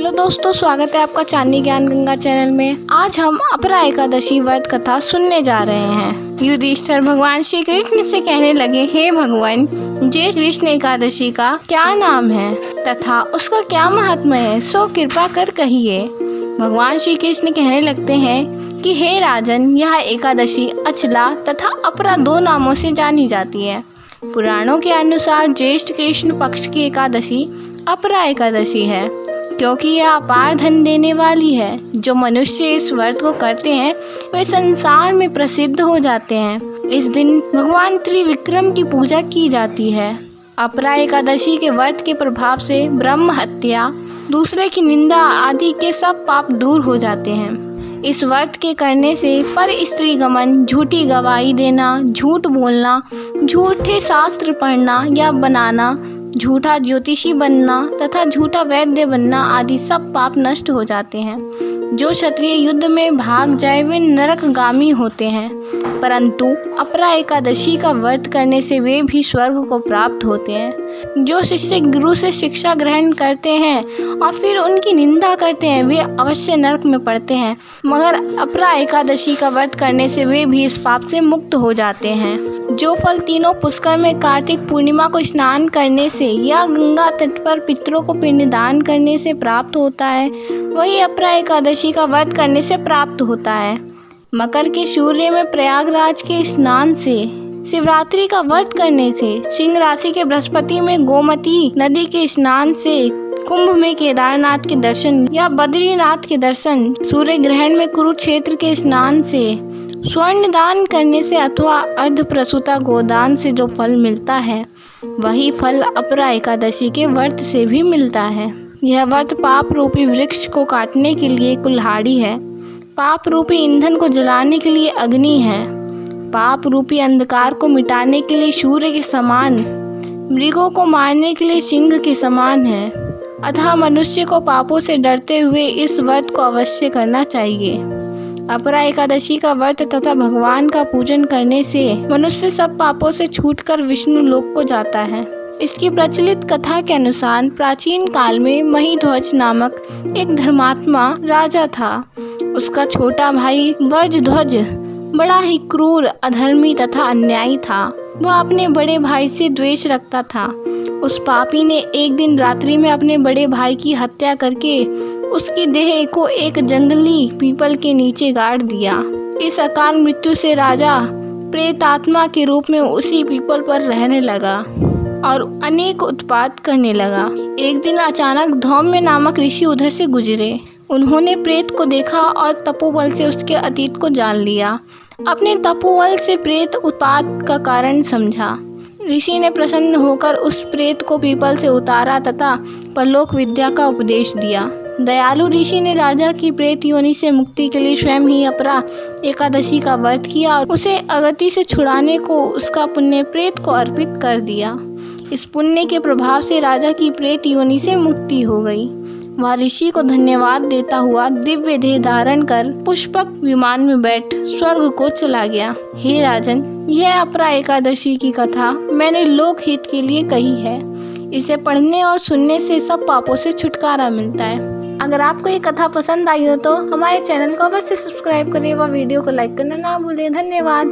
Hello दोस्तों, स्वागत है आपका चांदनी ज्ञान गंगा चैनल में। आज हम अपरा एकादशी व्रत कथा सुनने जा रहे हैं। युधिष्ठिर भगवान श्री कृष्ण से कहने लगे, हे भगवान, जय कृष्ण एकादशी का क्या नाम है तथा उसका क्या महात्म्य है, सो कृपा कर कहिए। भगवान श्री कृष्ण कहने लगते हैं कि हे राजन, यह एकादशी अचला तथा अपरा दो नामों से जानी जाती है। पुराणों के अनुसार ज्येष्ठ कृष्ण पक्ष की एकादशी अपरा एकादशी है, क्योंकि यह अपार धन देने वाली है। जो मनुष्य इस व्रत को करते हैं वे संसार में प्रसिद्ध हो जाते हैं। इस दिन भगवान त्रिविक्रम की पूजा की जाती है। अपरा एकादशी के व्रत के प्रभाव से ब्रह्म हत्या, दूसरे की निंदा आदि के सब पाप दूर हो जाते हैं। इस व्रत के करने से पर स्त्री गमन, झूठी गवाही देना, झूठ बोलना, झूठे शास्त्र पढ़ना या बनाना, झूठा ज्योतिषी बनना तथा झूठा वैद्य बनना आदि सब पाप नष्ट हो जाते हैं। जो क्षत्रिय युद्ध में भाग जाए वे नरकगामी होते हैं, परंतु अपरा एकादशी का व्रत करने से वे भी स्वर्ग को प्राप्त होते हैं। जो शिष्य गुरु से शिक्षा ग्रहण करते हैं और फिर उनकी निंदा करते हैं वे अवश्य नरक में पड़ते हैं, मगर अपरा एकादशी का व्रत करने से वे भी इस पाप से मुक्त हो जाते हैं। जो फल तीनों पुष्कर में कार्तिक पूर्णिमा को स्नान करने से या गंगा तट पर पितरों को पिंडदान करने से प्राप्त होता है, वही अपरा एकादशी का व्रत करने से प्राप्त होता है। मकर के सूर्य में प्रयागराज के स्नान से, शिवरात्रि का व्रत करने से, सिंह राशि के बृहस्पति में गोमती नदी के स्नान से, कुंभ में केदारनाथ के दर्शन या बद्रीनाथ के दर्शन, सूर्य ग्रहण में कुरुक्षेत्र के स्नान से, स्वर्ण दान करने से अथवा अर्ध प्रसूता गोदान से जो फल मिलता है, वही फल अपरा एकादशी के व्रत से भी मिलता है। यह व्रत पाप रूपी वृक्ष को काटने के लिए कुल्हाड़ी है, पाप रूपी ईंधन को जलाने के लिए अग्नि है, पाप रूपी अंधकार को मिटाने के लिए सूर्य के समान, मृगों को मारने के लिए सिंह के समान है। अतः मनुष्य को पापों से डरते हुए इस व्रत को अवश्य करना चाहिए। अपरा एकादशी का व्रत तथा भगवान का पूजन करने से मनुष्य सब पापों से छूटकर विष्णु लोक को जाता है। इसकी प्रचलित कथा के अनुसार प्राचीन काल में महिध्वज नामक एक धर्मात्मा राजा था। उसका छोटा भाई वर्जध्वज बड़ा ही क्रूर, अधर्मी तथा अन्यायी था। वह अपने बड़े भाई से द्वेष रखता था। उस पापी ने एक दिन रात्रि में अपने बड़े भाई की हत्या करके उसकी देह को एक जंगली पीपल के नीचे गाड़ दिया। इस अकाल मृत्यु से राजा प्रेतात्मा के रूप में उसी पीपल पर रहने लगा और अनेक उत्पात करने लगा। एक दिन अचानक धौम्य नामक ऋषि उधर से गुजरे। उन्होंने प्रेत को देखा और तपोबल से उसके अतीत को जान लिया। अपने तपोबल से प्रेत उत्पात का कारण समझा। ऋषि ने प्रसन्न होकर उस प्रेत को पीपल से उतारा तथा परलोक विद्या का उपदेश दिया। दयालु ऋषि ने राजा की प्रेत योनि से मुक्ति के लिए स्वयं ही अपरा एकादशी का व्रत किया और उसे अगति से छुड़ाने को उसका पुण्य प्रेत को अर्पित कर दिया। इस पुण्य के प्रभाव से राजा की प्रेत योनि से मुक्ति हो गई। वह ऋषि को धन्यवाद देता हुआ दिव्य देह धारण कर पुष्पक विमान में बैठ स्वर्ग को चला गया। हे राजन, यह अपरा एकादशी की कथा मैंने लोक हित के लिए कही है। इसे पढ़ने और सुनने से सब पापों से छुटकारा मिलता है। अगर आपको ये कथा पसंद आई हो तो हमारे चैनल को अवश्य सब्सक्राइब करें व वीडियो को लाइक करना ना भूलें। धन्यवाद।